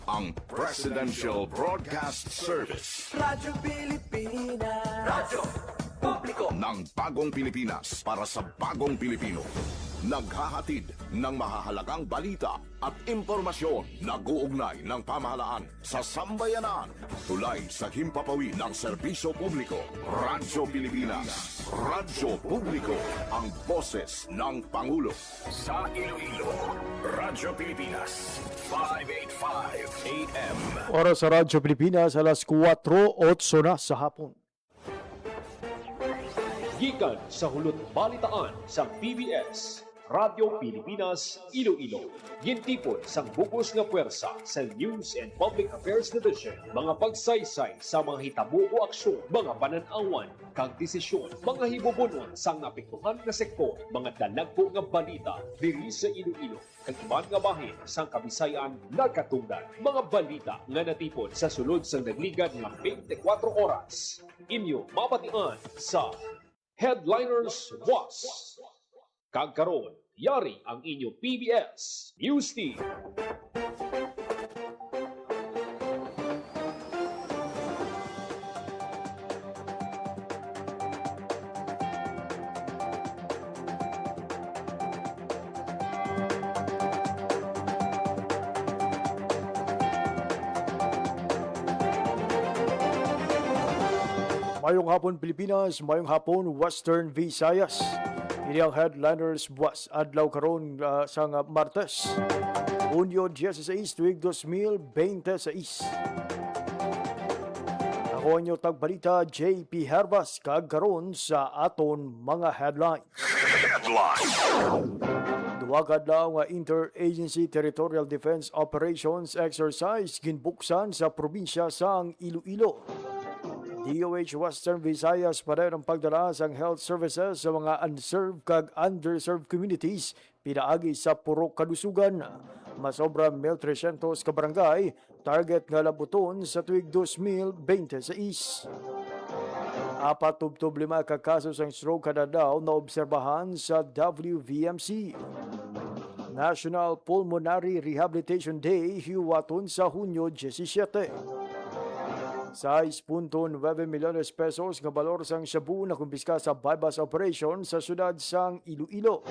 ang Presidential Broadcast Service. Radyo Pilipinas. Radyo Publiko Ng bagong Pilipinas para sa bagong Pilipino. Naghahatid ng mahahalagang balita at impormasyon na uugnay ng pamahalaan sa sambayanan. Tulay sa himpapawid ng serbisyo publiko. Radyo Pilipinas. Radyo Publiko. Ang boses ng Pangulo. Sa Iloilo, Radyo Pilipinas. 585 AM. Oras sa Radyo Pilipinas, alas 4:08 na sa hapon. Gikan sa hulot balitaan sa PBS, Radyo Pilipinas, Iloilo. Gintipon sang bugos nga puwersa sa News and Public Affairs Division. Mga pagsaysay sa mga hitabo o aksyon, mga pananawan, kag desisyon, mga hibubunon sang napektuhan nga sektor, mga dalagpo nga balita diri sa Iloilo. Kag iban nga bahin sang Kabisayan nagkatungdan. Mga balita nga natipon sa sulod sang nagligad nga 24 oras. Inyo mabatian sa Headliners Was. Kagkaroon, yari ang inyo PBS News Team. Mayong hapon Pilipinas, mayong hapon Western Visayas. Ini ang Headliners Buwas adlaw karon sa Martes. Hunyo 16 tuig 2026. Ako ang inyong tagbalita JP Herbas kag karon sa aton mga headlines. Duwa kadlaw nga Interagency Territorial Defense Operations Exercise ginbuksan sa probinsya sang Iloilo. DOH Western Visayas pa rin ang pagdala sang health services sa mga unserved kag underserved communities pinaagi sa purok kalusugan. Masobra 1,300 ka barangay, target nga labuton sa tuig 2026. 4.5 ka kaso sang stroke kada daw na obserbahan sa WVMC. National Pulmonary Rehabilitation Day hiwaton sa Hunyo 17. 6.9 milyones pesos nga balor sang shabu na kumpiska sa bypass operation sa syudad sang Iloilo.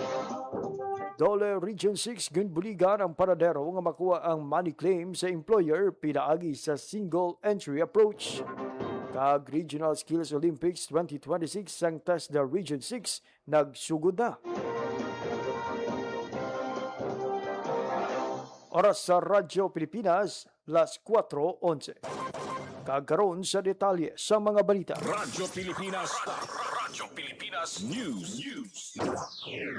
Dole Region 6 ginbuligan ang paradero nga makuha ang money claim sa employer pinaagi sa single entry approach. Kag Regional Skills Olympics 2026 sang TESDA Region 6 nagsugod na. Oras sa Radyo Pilipinas, las 4:11. Kagkaroon sa detalye sa mga balita. Radyo Pilipinas. Radyo Pilipinas News.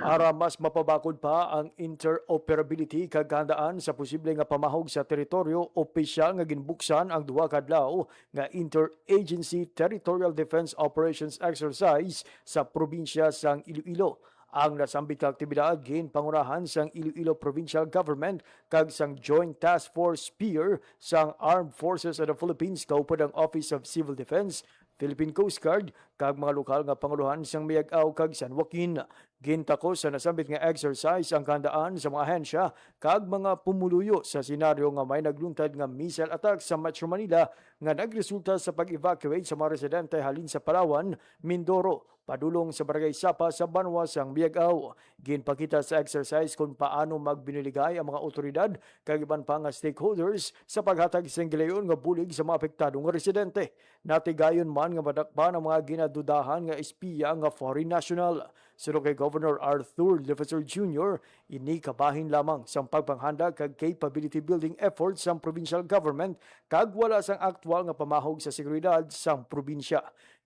Para mas mapabakod pa ang interoperability kagandaan sa posible nga pamahog sa teritoryo, opisyal nga ginbuksan ang duha kadlaw nga Interagency Territorial Defense Operations Exercise sa probinsya sang Iloilo. Ang nasambit ka aktibidad ginpangunahan sang Iloilo Provincial Government kag sang Joint Task Force PIR sang Armed Forces of the Philippines kaupod ang Office of Civil Defense, Philippine Coast Guard kag mga lokal nga panguluhan sang Miag-aw kag San Joaquin. Gintakos sa nasambit nga exercise ang kandaan sa mga ahensya kag mga pumuluyo sa senaryo nga may nagluntad nga missile attack sa Metro Manila nga nagresulta sa pag-evacuate sa mga residente halin sa Palawan, Mindoro, padulong sa Barangay Sapa sa Banwa sang Miag-aw. Ginpakita sa exercise kung paano magbiniligay ang mga otoridad kag iban pa nga stakeholders sa paghatag sa gilayon nga bulig sa mga apektadong residente. Natigayon man nga madakpan ang mga ginadudahan nga espiya nga foreign national. Sino kay Governor Arthur Levasseur Jr., ini kabahin lamang sa pagpanghanda kag capability building efforts sa provincial government kag wala sang aktwal nga pamahog sa seguridad sa probinsya.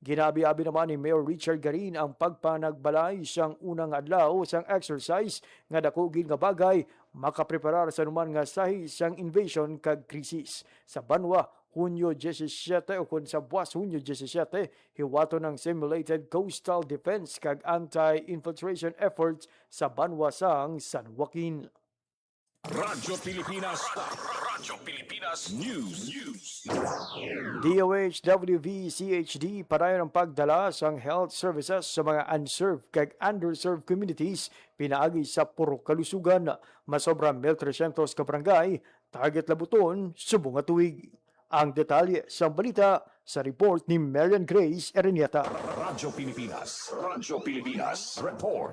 Ginabi-abi naman ni Mayor Richard Garin ang pagpanagbalay siyang unang adlaw sang exercise nga dakugin nga bagay makapreparar sa numan nga sahi sang invasion kag krisis. Sa Banwa, Hunyo 17 o kung sa Buwas Hunyo 17, hiwato ng simulated coastal defense kag anti-infiltration efforts sa Banwa sang San Joaquin. Radyo Pilipinas. Radyo Pilipinas News. DOH-WV-CHD padayon ang pagdala sang health services sa mga unserved kag underserved communities pinaagi sa purok kalusugan. Masobra 1,300 ka barangay, target labuton subong nga tuig. Ang detalye sa balita sa report ni Marian Grace Ereniata. Radyo Pilipinas. Radyo Pilipinas. Report.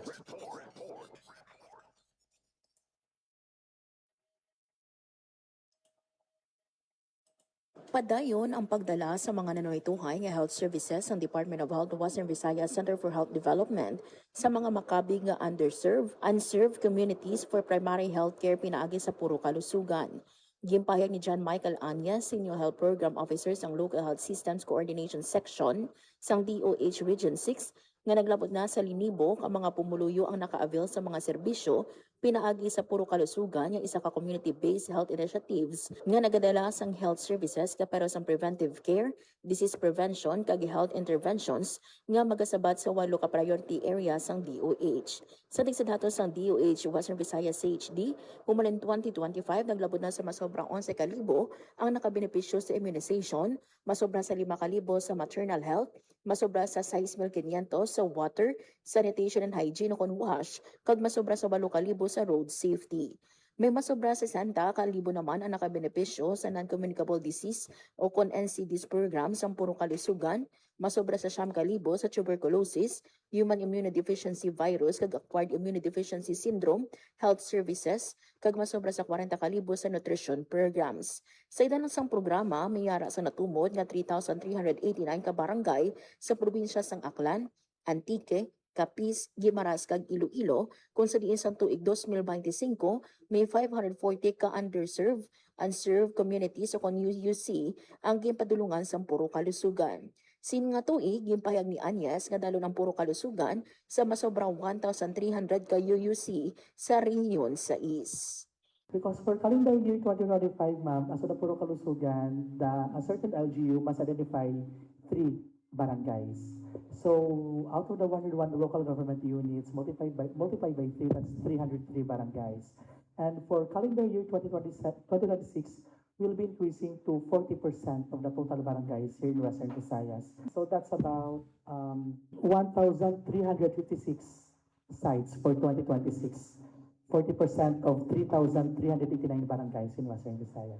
Padayon ang pagdala sa mga nanunituhay nga health services ng Department of Health Western Visayas Center for Health Development sa mga makabig nga underserved, unserved communities for primary health care pinaagi sa puro kalusugan. Gimpahayag ni John Michael Anyas, Senior Health Program Officer sang Local Health Systems Coordination Section sang DOH Region 6 nga naglabot na sa linibok ang mga pumuluyo ang naka-avail sa mga serbisyo pinaagi sa puro kalusugan yung isa ka community-based health initiatives nga nagadala sang health services kapero sang preventive care, disease prevention kag health interventions nga magasabat sa 8 ka priority areas sang DOH. Sa datos sang DOH Western Visayas CHD, humalin 2025 naglabot na sa masobrang 11,000 ang nakabenepisyo sa immunization, masobra sa 5,000 sa maternal health, masobra sa 6,500 sa water, sanitation and hygiene o wash, kag masobra sa 8,000 sa road safety. May masobra sa 60,000 naman ang nakabenepisyo sa non-communicable disease o NCDs program sa puro kalusugan, masobra sa 9,000 sa tuberculosis, human immunodeficiency virus kag acquired immunodeficiency syndrome, health services, kag masobra sa 40,000 sa nutrition programs. Sa ilan sang programa, may yara sa natumod nga 3,389 ka barangay sa probinsya sang Aklan, Antique, Capiz, Guimaras kag Iloilo, kung sa diin sa tuig 2025 may 540 ka underserved, unserved communities o UUC ang ginpadulungan sa puro kalusugan. Sin nga tuig, gimpahayag ni Anyas nga dalo ng puro kalusugan sa masobrang 1,300 ka UUC sa rehiyon sa East. Because for calendar year 2025, ma'am, as the puro kalusugan, a certain LGU must identify 3 barangays. So out of the 101 local government units, multiplied by 3, that's 303 barangays. And for calendar year 2026, we'll be increasing to 40% of the total barangays here in Western Visayas. So that's about 1,356 sites for 2026. 40% of 3,389 barangays in Western Visayas.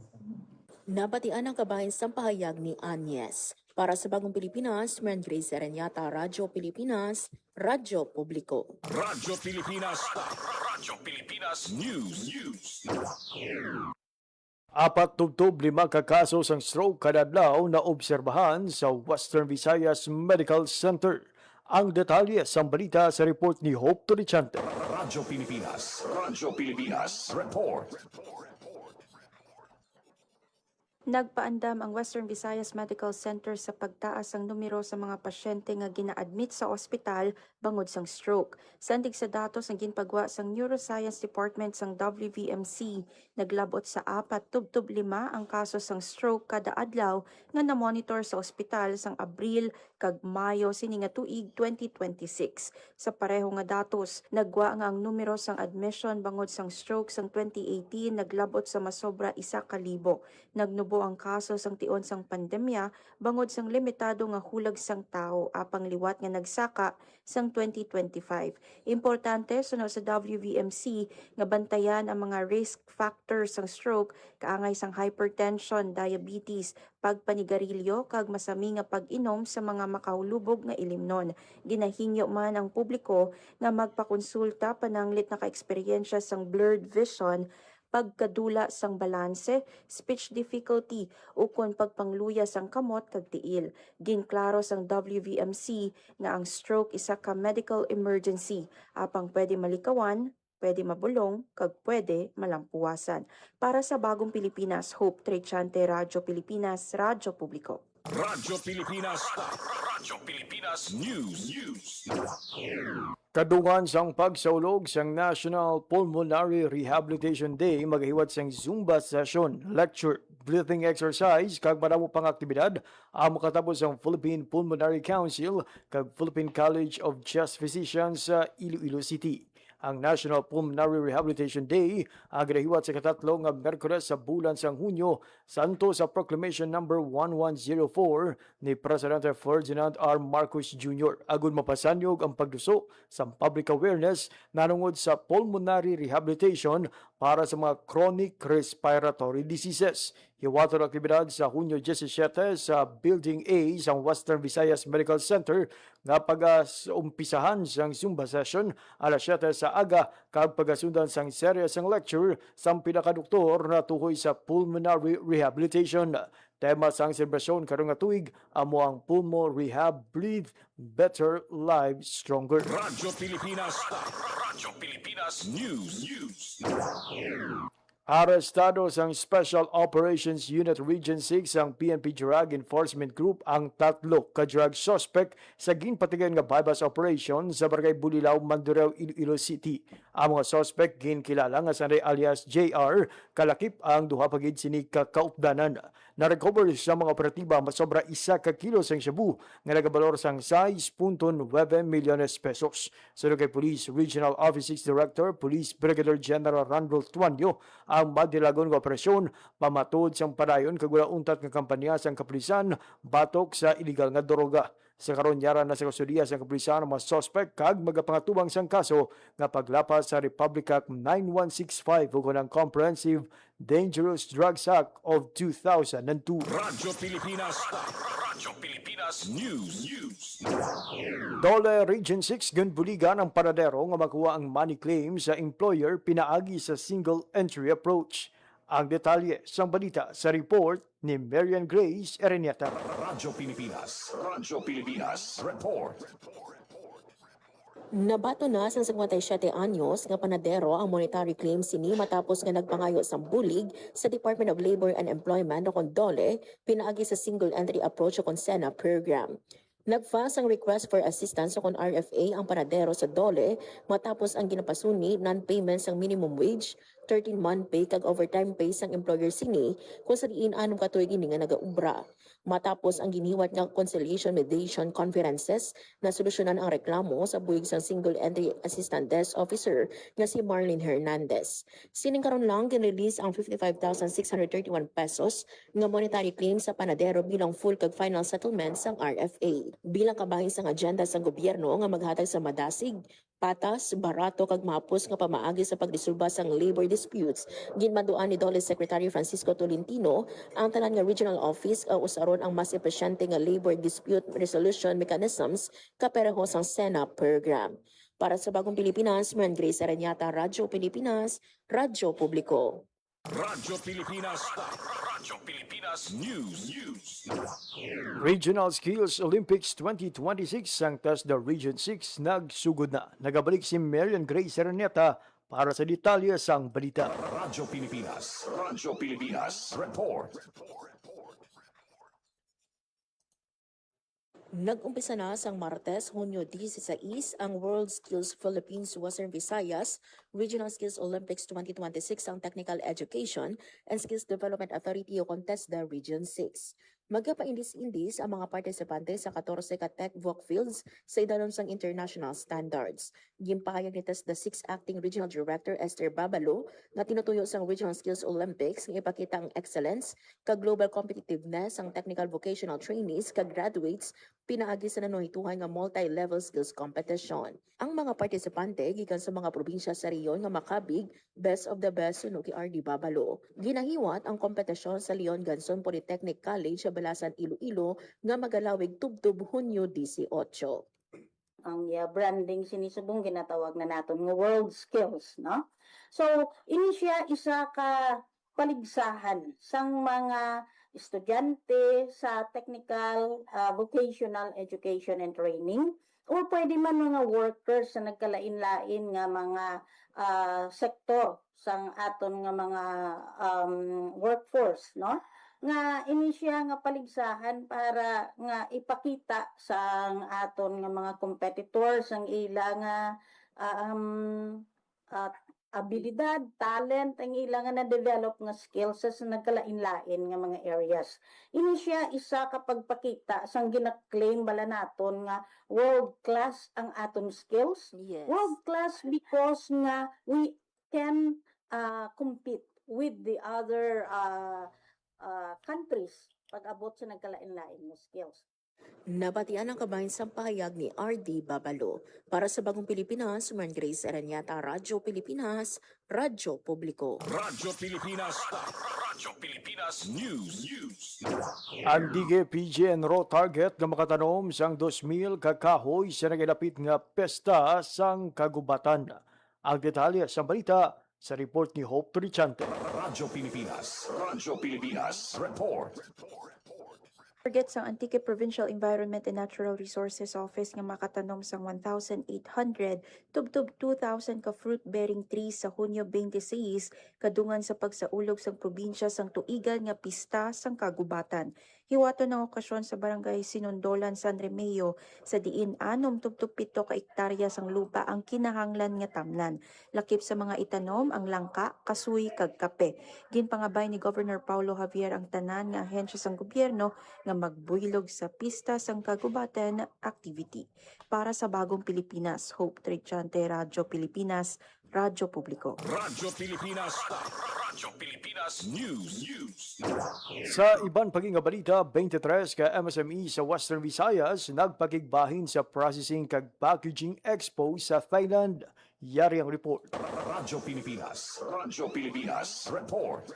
Nabatian ang kabahin sa pahayag ni Anyes. Para sa Bagong Pilipinas, Marian Grace Ereniata, Radyo Pilipinas, Radyo Publiko. Radyo Pilipinas. Radyo Pilipinas News. Apat tubtob 5 ka kaso sang stroke kada adlaw na obserbahan sa Western Visayas Medical Center. Ang detalye sa balita sa report ni Hope Torrichante. Radyo Pilipinas. Radyo Pilipinas. Report. Nagpaandam ang Western Visayas Medical Center sa pagtaas ang numero sa mga pasyente nga gina-admit sa ospital bangod sang stroke. Sandig sa datos ang ginpagwa sang Neuroscience Department sang WVMC, naglabot sa 4 tubtob 5 ang kaso sang stroke kada adlaw nga na-monitor sa ospital sang Abril kag Mayo sini nga tuig 2026. Sa pareho nga datos, nagwa nga ang numero sang admission bangod sang stroke sang 2018 naglabot sa masobra 1,000. Nagnubo ang kaso sang tion sang pandemya bangod sang limitado nga hulag sang tao apang liwat nga nagsaka sang 2025. Importante suno sa WVMC nga bantayan ang mga risk factors sang stroke kaangay sang hypertension, diabetes, pagpanigarilyo kag masami nga pag-inom sa mga makahulubog nga ilimnon. Ginahingyo man ang publiko nga magpakonsulta pananglit na ka-eksperyensya sang blurred vision, pagkadula sang balanse, speech difficulty o kon pagpangluya sang kamot kag tiil. Ginklaro sang WVMC nga ang stroke isa ka medical emergency apang pwede malikawan, pwede mabulong, kag pwede malampuwasan. Para sa Bagong Pilipinas, Hope Torrichante, Radyo Pilipinas, Radyo Publiko. Radyo Pilipinas. Radyo Pilipinas News. Kadungan sang pagsaulog sang National Pulmonary Rehabilitation Day magahiwat sang Zumba session, lecture, breathing exercise kag madamo pang aktibidad ang makatapos ang Philippine Pulmonary Council kag Philippine College of Chest Physicians sa Iloilo City. Ang National Pulmonary Rehabilitation Day ang ginahiwat sa katatlo nga Miyerkules sa bulan sang Hunyo santo sa Proclamation number 1104 ni Presidente Ferdinand R. Marcos Jr. Agon mapasanyog ang pagduso sa public awareness nanungod sa pulmonary rehabilitation para sa mga chronic respiratory diseases. Hiwato ng aktibidad sa Hunyo 17 sa Building A sa Western Visayas Medical Center nga pag-umpisahan sang Zumba session alas 7 sa aga kag pagasundan sang serye sang lecture sang pinakadoktor na tukoy sa pulmonary rehabilitation. Tema sang selebrasyon karong nga tuig amo ang Pulmo Rehab Breathe Better Live Stronger. Radyo Pilipinas. Radyo Pilipinas News. Arestado sang Special Operations Unit Region 6 ang PNP Drug Enforcement Group ang tatlo ka drug suspect sa ginpatigan nga bypass operation sa Barangay Bulilao, Mandurao, Iloilo City. Ang mga suspect ginkilala nga sanay alias JR, kalakip ang duha pagid sini ka kaupdanan. Na-recover sa mga operatiba masobra 1 kilo sang shabu nga nagabalor sang 6.9 milyones pesos. Sunod kay Police Regional Office 6 Director, Police Brigadier General Randolph Tuanyo, ang madilagon nga operasyon pamatod sang padayon kagula untat nga kampanya sang kapulisan batok sa illegal nga droga. Sa karon yara na sa kustodiya sa kapulisan ang mga suspect kag magapangatubang sang kaso nga paglapas sa Republic Act 9165 ug ang Comprehensive Dangerous Drugs Act of 2002. Radyo Pilipinas. Radyo Pilipinas News. Dole Region 6 gunbuligan ang paradero nga makuha ang money claim sa employer pinaagi sa single entry approach. Ang detalye sa balita sa report ni Marian Grace Erenieta. Radyo Pilipinas. Radyo Pilipinas. Report. Nabato na sa 57 anyos nga panadero ang monetary claim sini matapos nga nagpangayo sa bulig sa Department of Labor and Employment o DOLE pinaagi sa single entry approach o SENA program. Nagfas ang request for assistance o RFA ang panadero sa DOLE matapos ang ginapasuni non-payment sang minimum wage, 13-month pay kag overtime pay sang employer sini kung sa diin anong katuig ini nga nagaubra. Matapos ang giniwat nga conciliation mediation conferences na solusyonan ang reklamo sa buhig sang single entry assistant desk officer nga si Marlene Hernandez. Sining karon lang ginrelease ang 55,631 pesos nga monetary claim sa panadero bilang full kag final settlement sang RFA. Bilang kabahin sang agenda sang gobyerno nga maghatag sa madasig, patas, barato kag mapos nga pamaagi sa pagdisulba sang labor disputes, ginmaduan ni DOLE Secretary Francisco Tolentino ang tanan nga regional office usaron ang mas epesyente nga labor dispute resolution mechanisms kapareho sang SENA program. Para sa Bagong Pilipinas, Marian Grace Aranyata, Radyo Pilipinas, Radyo Publiko. Radyo Pilipinas. Radyo Pilipinas News. Regional Skills Olympics 2026 ang TESDA Region 6 nagsugod na. Nagabalik si Marian Grace Erenieta para sa detalye sang balita. Radyo Pilipinas. Radyo Pilipinas. Report. Nag-umpisa na sang Martes, Hunyo 16 ang World Skills Philippines Western Visayas Regional Skills Olympics 2026 ang Technical Education and Skills Development Authority o TESDA Region 6. Magkapaindis-indis ang mga partisipante sa 14 ka tech voc fields sa idalom sang international standards. Gimpahayag ni TESDA 6 Acting Regional Director Esther Babalo na tinutuyo sang Regional Skills Olympics ng ipakita ang excellence kag global competitiveness ang technical vocational trainees kag graduates pinaagi sa nanuhituhay nga multi-level skills competition. Ang mga partisipante gikan sa mga probinsya sa riyon nga makabig best of the best sunog kay RD Babalo. Ginahiwat ang kompetisyon sa Leon Ganson Polytechnic College sa Balasan, Iloilo nga magalawig tubtub Hunyo 18. Ang branding sinisubong ginatawag na naton nga world skills, no? So ini siya isa ka paligsahan sang mga estudyante sa technical vocational education and training o pwede man mga workers sa nagkalain-lain nga mga sektor sang aton nga mga workforce, no? Nga ini siya nga paligsahan para nga ipakita sa aton nga mga competitors ang ila nga abilidad, talent, ang ila nga na-develop nga skills sa nagkalain-lain nga mga areas. Ini siya isa ka pagpakita sang gina-claim bala naton nga world class ang aton skills. Yes. World class because nga we can compete with the other countries pag abot sa nagkalain-lain nga skills. Nabatian ang kabahin sa pahayag ni RD Babalo. Para sa Bagong Pilipinas, Mern Grace Aranyata, Radyo Pilipinas, Radyo Publiko. Radyo Pilipinas. Radyo Pilipinas News. Ang DGPGN raw target nga makatanom sang 2,000 kakahoy sa nagilapit nga pesta sang kagubatan. Ang detalye sa balita sa report ni Hope Trichante. Radyo Pilipinas. Radyo Pilipinas. Report. Target sang Antique Provincial Environment and Natural Resources Office nga makatanom sang 1,800 tubtub 2,000 ka fruit-bearing trees sa Hunyo 26 kadungan sa pagsaulog sang probinsya sang tuigan nga pista sang kagubatan. Hiwato ng okasyon sa barangay Sinundolan, San Remeo sa diin 6 tubtub 7 ka ektarya sang lupa ang kinahanglan nga tamnan. Lakip sa mga itanom ang langka, kasuy kag kape. Ginpangabay ni Governor Paulo Javier ang tanan nga ahensya sang gobyerno nga magbuylog sa pista sang kagubatan activity. Para sa Bagong Pilipinas, Hope Trichante, Radyo Pilipinas, Radyo Publiko. Radyo Pilipinas. Radyo Pilipinas News. Sa iban paging nga balita, 23 ka MSME sa Western Visayas nagpakigbahin sa Processing kag Packaging Expo sa Thailand. Yari ang report. Radyo Pilipinas. Radyo Pilipinas. Report.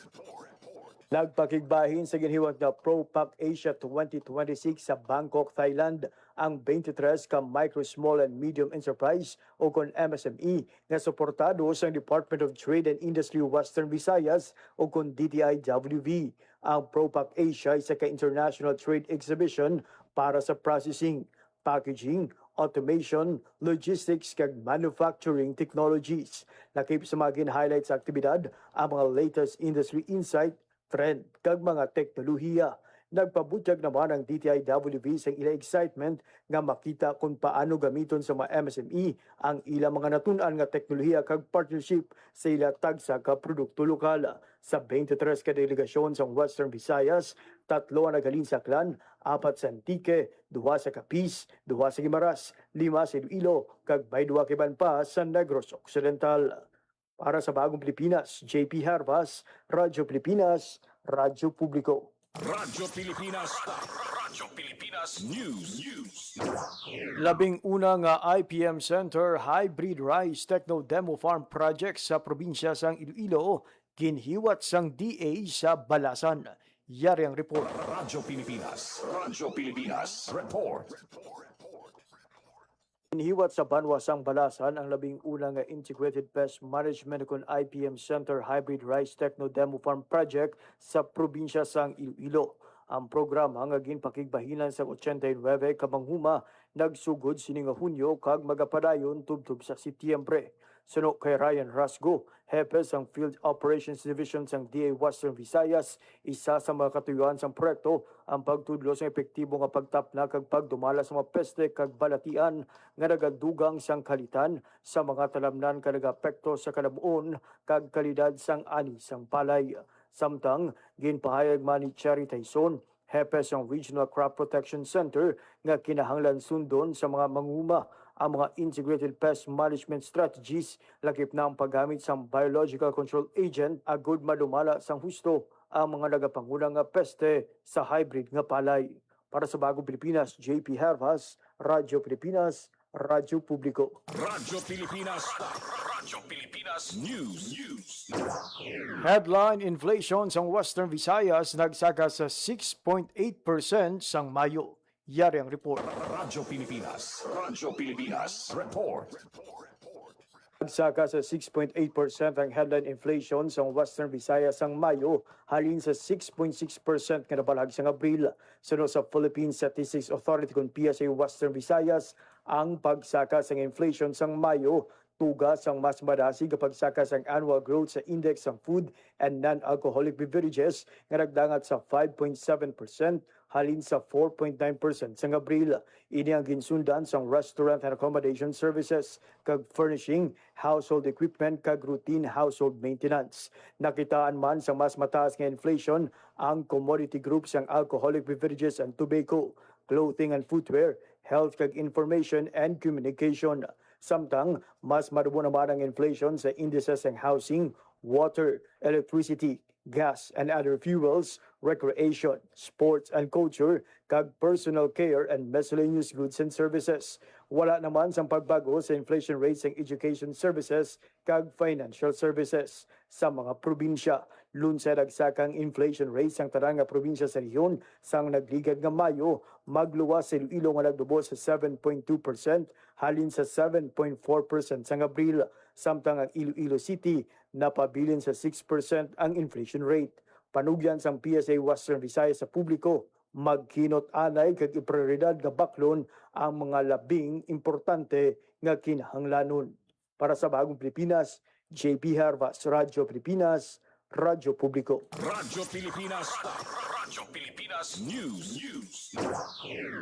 Nagpakigbahin sa ginhiwag na ProPac Asia 2026 sa Bangkok, Thailand ang 23 ka Micro, Small and Medium Enterprise o kon MSME na suportado sa Department of Trade and Industry Western Visayas o kon DTIWV. Ang ProPac Asia ay sa ka-international trade exhibition para sa processing, packaging, automation, logistics kag manufacturing technologies. Nakip sa mga gin-highlight sa aktibidad ang mga latest industry insight, trend kag mga teknolohiya. Nagpabutyag naman ang DTIWV sa ila excitement nga makita kung paano gamiton sa mga MSME ang ilang mga natunan nga teknolohiya kag partnership sa ila tagsa ka produkto lokal. Sa 23 ka delegasyon sa Western Visayas, 3 ang nagaling sa Aklan, 4 sa Antique, 2 sa Capiz, 2 sa Guimaras, 5 sa Iloilo, kag 22 kiban pa sa Negros Occidental. Para sa Bagong Pilipinas, JP Harvas, Radyo Pilipinas, Radyo Publiko. Radyo Pilipinas. Radyo Pilipinas News. Labing una nga IPM Center Hybrid Rice Techno Demo Farm Project sa probinsya sang Iloilo, ginhiwat sang DA sa Balasan. Yari ang report. Radyo Pilipinas. Radyo Pilipinas. Report. Ginhiwat sa Banwasang Balasan ang labing una nga Integrated Pest Management kon IPM Center Hybrid Rice Techno Demo Farm Project sa probinsya sang Iloilo. Ang programa nga ginpakigbahinan sa 89 ka manghuma nagsugod sining Hunyo kag magapadayon tubtub sa Setyembre. Suno kay Ryan Rasgo, hepe sang Field Operations Division sang DA Western Visayas, isa sa mga katuyuan sang proyekto ang pagtudlo sa epektibo nga pagtapna kag pagdumala sa mga peste kag balatian nga nagadugang sang kalitan sa mga talamnan nga nagapekto sa kalabuon kag kalidad sang ani sang palay. Samtang ginpahayag man ni Cherry Tyson, hepe sang Regional Crop Protection Center nga kinahanglan sundon sa mga manghuma ang mga integrated pest management strategies lakip na ang paggamit sang biological control agent agud madumala sang husto ang mga nagapangunang nga peste sa hybrid nga palay. Para sa Bagong Pilipinas, JP Harvas, Radyo Pilipinas, Radyo Publiko. Radyo Pilipinas. Radyo Pilipinas News. Headline inflation sa Western Visayas nagsaka sa 6.8% sang Mayo. Yari ang report. Radyo Pilipinas. Radyo Pilipinas. Report. Nagsaka sa 6.8% ang headline inflation sa Western Visayas sang Mayo, halin sa 6.6% nga nabalag sa Abril. Sunod sa Philippine Statistics Authority kung PSA Western Visayas, ang pagsaka sa inflation sang Mayo tuga sang mas madasig nga pagsaka sang annual growth sa index sang food and non-alcoholic beverages nga nagdangat sa 5.7% halin sa 4.9% sa Abril. Ini ang ginsundan sang restaurant and accommodation services kag furnishing, household equipment kag routine household maintenance. Nakitaan man sa mas mataas nga inflation ang commodity groups sang alcoholic beverages and tobacco, clothing and footwear, health kag information and communication. Samtang mas madubo naman ang inflation sa indices ng housing, water, electricity, gas, and other fuels, recreation, sports and culture, kag personal care and miscellaneous goods and services. Wala naman sang pagbago sa inflation rate sa education services kag financial services. Sa mga probinsya, lunsad agsakang inflation rate sang tanang nga probinsya sa rehiyon sang nagligad nga Mayo, magluwas sa Iloilo nga nagdubo sa 7.2% halin sa 7.4% sa Abril. Samtang ang Iloilo City napabilin sa 6% ang inflation rate. Panugyan sang PSA Western Visayas sa publiko, magkinot-anay kag iprioridad nga baklon ang mga labing importante nga kinahanglanon. Para sa Bagong Pilipinas, JP Harvas, Radyo Pilipinas, Radyo Publiko. Radyo Pilipinas. Radyo Pilipinas News.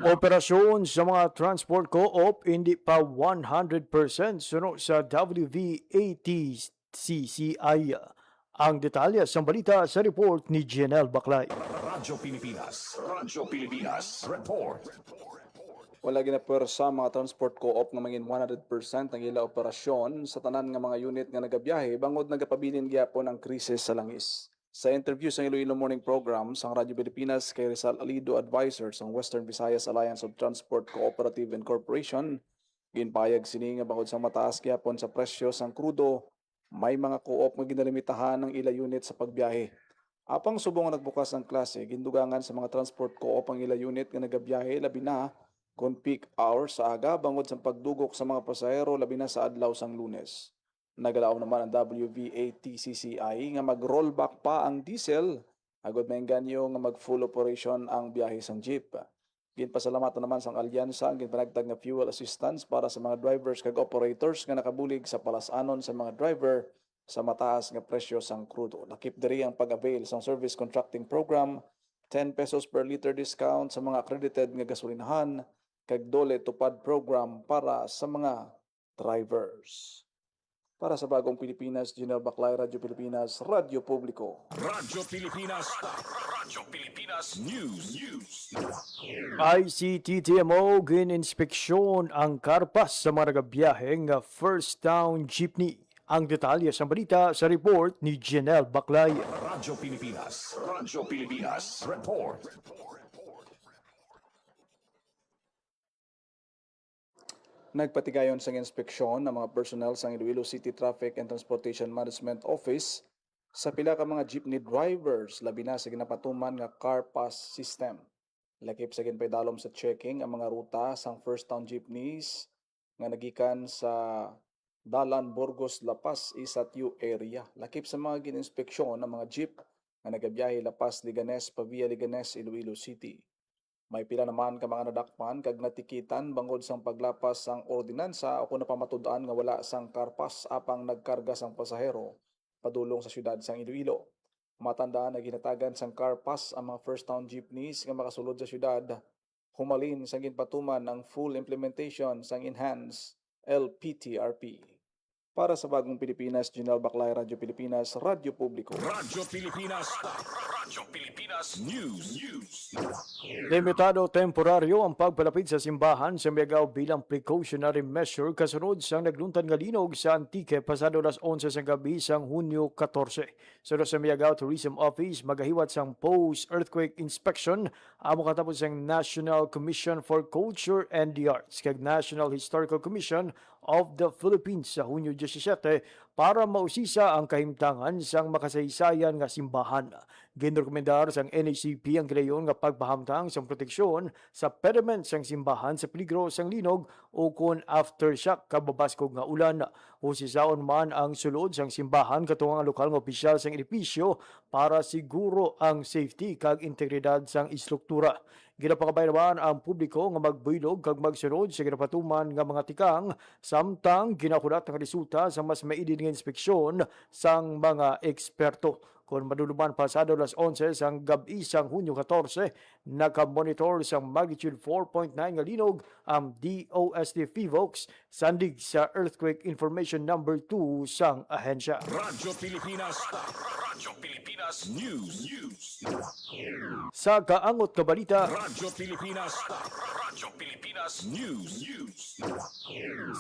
Operasyon sa mga transport co-op hindi pa 100% sunod sa WVATCCI. Ang detalye sa balita sa report ni Janelle Baclay. Radyo Pilipinas. Radyo Pilipinas Report. Wala ginapersa mga transport co-op nga mangin 100% ang ila operasyon sa tanan nga mga unit nga nagabiyahe bangod nagapabilin gyapon ang krisis sa langis. Sa interview sa Iloilo Morning Program sang Radyo Pilipinas kay Rizal Alido, advisor sang Western Visayas Alliance of Transport Cooperative and Corporation, ginpayag sini nga bangod sang mataas gyapon sa presyo sang krudo, may mga co-op nga ginalimitahan ng ila unit sa pagbiyahe. Apang subong nga nagbukas ang klase, gindugangan sa mga transport co-op ang ila unit nga nagabiyahe labi na kung peak hours sa aga bangod sa pagdugok sa mga pasahero labi na sa adlaw sang Lunes. Nagalaw naman ang WVATCCI nga mag-rollback pa ang diesel agod maengganyo nga mag-full operation ang biyahe sang jeep. Ginpasalamatan naman sang alyansa ang ginpanagtag nga fuel assistance para sa mga drivers kag operators nga nakabulig sa palasanon sa mga driver sa mataas nga presyo sang krudo. Lakip diri ang pag-avail sang service contracting program, 10 pesos per liter discount sa mga accredited nga gasolinahan, kag dole tupad program para sa mga drivers. Para sa Bagong Pilipinas, Janelle Baclay, Radyo Pilipinas, Radyo Publiko. Radyo Pilipinas. Radyo Pilipinas News. ICTTMO gininspeksyon ang karpas sa mga nagabiyahe nga First Town Jeepney. Ang detalye sa balita sa report ni Janelle Baclay. Radyo Pilipinas. Radyo Pilipinas Report. Nagpatigayon sang inspeksyon ng mga personnel sang Iloilo City Traffic and Transportation Management Office sa pila ka mga jeepney drivers labi na sa ginapatuman nga car pass system. Lakip sa ginpaydalom sa checking ang mga ruta sang First Town jeepneys nga nagikan sa Dalan, Burgos, Lapas, Isatyu area. Lakip sa mga gininspeksyon ng mga jeep nga nagabiyahe Lapas, Liganes, Pavia, Liganes, Iloilo City. May pila naman ka mga nadakpan kag natikitan bangod sang paglapas sang ordinansa o kung napamatud-an nga wala sang karpas apang nagkarga sang pasahero padulong sa syudad sang Iloilo. Matandaan na ginatagan sang karpas ang mga First Town jeepneys nga makasulod sa syudad. Humalin sang ginpatuman ang full implementation sang enhanced LPTRP. Para sa Bagong Pilipinas, Janelle Baclay, Radyo Pilipinas, Radyo Publiko. Radyo Pilipinas. Radyo Pilipinas News. Limitado temporaryo ang pagpalapit sa simbahan sa Miagaw bilang precautionary measure kasunod sa nagluntad nga linog sa Antique pasado las 11 sa gabi sang Hunyo 14. Sunod sa Miagaw Tourism Office, magahiwat sang post-earthquake inspection amo katapos ang National Commission for Culture and the Arts kag National Historical Commission of the Philippines sa Hunyo 17 para mausisa ang kahimtangan sang makasaysayan nga simbahan. Ginrekomendar sang NACP ang gilayon nga pagpahamtang sang proteksyon sa pediment sang simbahan sa peligro sang linog o kon aftershock kababaskog nga ulan. Husisaon man ang sulod sang simbahan katuwang ang lokal nga opisyal sang edipisyo para siguro ang safety kag integridad sang istruktura. Ginapakabay naman ang publiko nga magbuylog kag magsunod sa ginapatuman nga mga tikang samtang ginakulat ang resulta sa mas maidin nga inspeksyon sang mga eksperto. Kung maduluman pasado las 11 sang gabi sang Hunyo 14, nakamonitor sang magnitude 4.9 nga linog ang DOST PHIVOLCS sandig sa Earthquake Information Number 2 sang ahensya. Radyo Pilipinas. Radyo Pilipinas News. Sa kaangot nga balita, Radyo Pilipinas. Radyo Pilipinas News.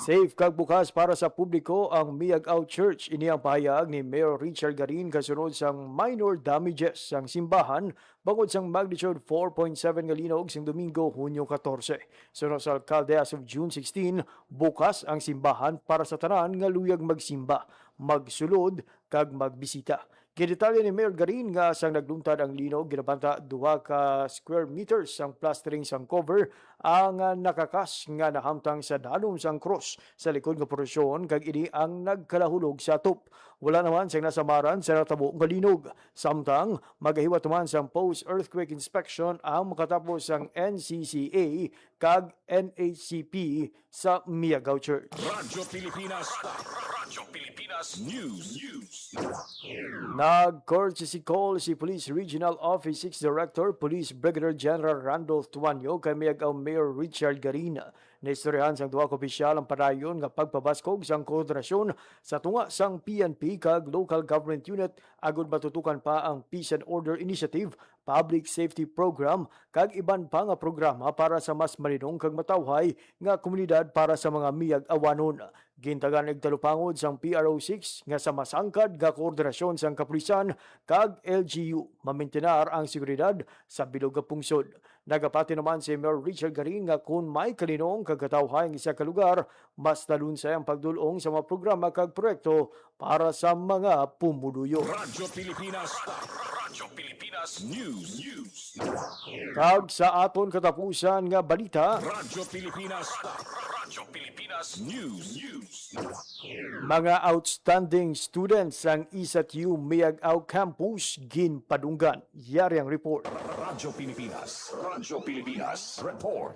Safe kag bukas para sa publiko ang Miag-Out Church. Ini ang pahayag ni Mayor Richard Garin kasunod sang minor damages sang simbahan bangod sang magnitude 4.7 nga linog sang Domingo, Hunyo 14. Sunod sa alkalde as of June 16, bukas ang simbahan para sa tanan nga luyag magsimba, magsulod kag magbisita. Kidetalye ni Mayor Garin nga sang nagluntad ang linog, ginabanta 2 ka square meters ang plastering sang cover ang nakakas nga nahamtang sa danom sang cross sa likod nga porosyon kag ini ang nagkalahulog sa top. Wala naman sang nasamaran sa natabo nga linog. Samtang magahiwat naman sang post-earthquake inspection ang makatapos sang NCCA kag NHCP sa Miag-Out Church. Radyo Pilipinas. Radyo Pilipinas News. Nag-courtesy call si Police Regional Office 6 Director Police Brigadier General Randolph Tuanyo kay Miag-Aw Mayor Richard Garina. Naistoryahan sang duwa ka opisyal ang padayon nga pagpabaskog sang koordinasyon sa tunga sang PNP kag local government unit agud matutukan pa ang Peace and Order Initiative, Public Safety Program kag iban pa nga programa para sa mas malinong kag matawhay nga komunidad para sa mga Miag-Awanon. Gintagan og talupangod sang PRO6 nga sa masangkad nga koordinasyon sang kapulisan kag LGU mamintenar ang seguridad sa bilog nga pungsod. Nagapati naman si Mayor Richard Garin nga kung may kalinong kagkatawhay ang isa ka lugar, mas talunsay ang pagdulong sa mga programa kag proyekto para sa mga pumuluyo. Radyo Pilipinas. Radyo Pilipinas News. Kag sa aton katapusan nga balita, Radyo Pilipinas. Radyo Pilipinas News. mga outstanding students ang ISATU Miag-Aw Campus ginpadunggan. Yari ang report. Radyo Pilipinas. Radyo Pilipinas. Report.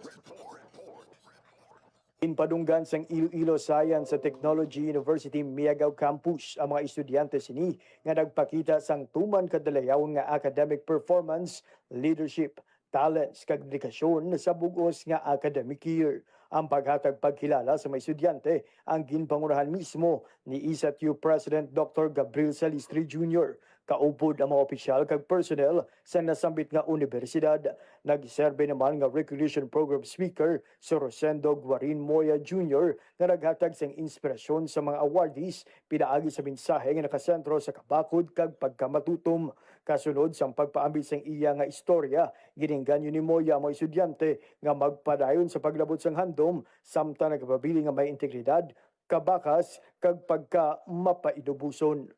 Ginpadunggan sang Iloilo Science and Technology University Miag-Aw Campus ang mga estudyante sini nga nagpakita sang tuman kadalayaw nga academic performance, leadership, talents kag dedikasyon sa bugos nga academic year. Ang paghatag pagkilala sa mga estudyante ang ginpangunahan mismo ni ISATU President Dr. Gabriel Salistri Jr. Kaupod ang mga opisyal kag personnel sa nasambit nga universidad. Nagserbe naman nga Recognition Program Speaker si Rosendo Guarin Moya Jr. na naghatag sang inspirasyon sa mga awardees pinaagi sa mensahe nga nakasentro sa kabakod kag pagkamatutom. Kasunod sang pagpaambil sang iya nga istorya, giningganyo ni Moya ang mga estudyante nga magpadayon sa paglabot sang handom samtang nagpabili nga may integridad, kabakas kag pagka mapainubuson.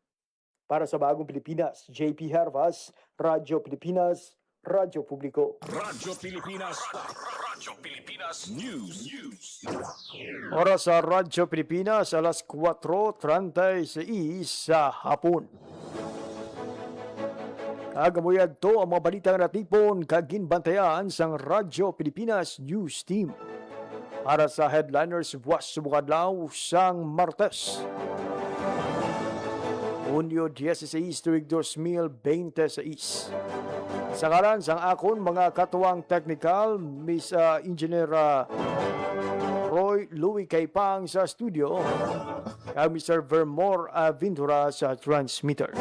Para sa Bagong Pilipinas, JP Hervas, Radyo Pilipinas, Radyo Publiko. Radyo Pilipinas. Radyo Pilipinas News. Oras sa Radyo Pilipinas, alas 4:36 sa hapon. Kagamuyad to ang mga balitang natipon kaginbantayan sang Radyo Pilipinas News Team. Para sa headliners buwas subukadlaw sang Martes, Hunyo 16 tuig 2026. Sa ngalan sang akon mga katuwang technical, Miss Engineer Roy Louie Kaipang sa studio, kag Mr. Vermore Ventura sa transmitter.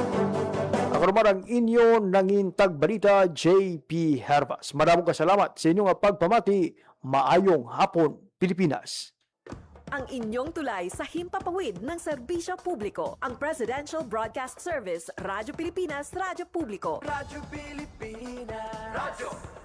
Ako naman ang inyo nangintag balita, JP Hervas. Maraming kasalamat sa inyong pagpamati. Maayong hapon, Pilipinas. Ang inyong tulay sa himpapawid ng serbisyo publiko, ang Presidential Broadcast Service, Radyo Pilipinas, Radyo Publiko. Radyo Pilipinas. Radyo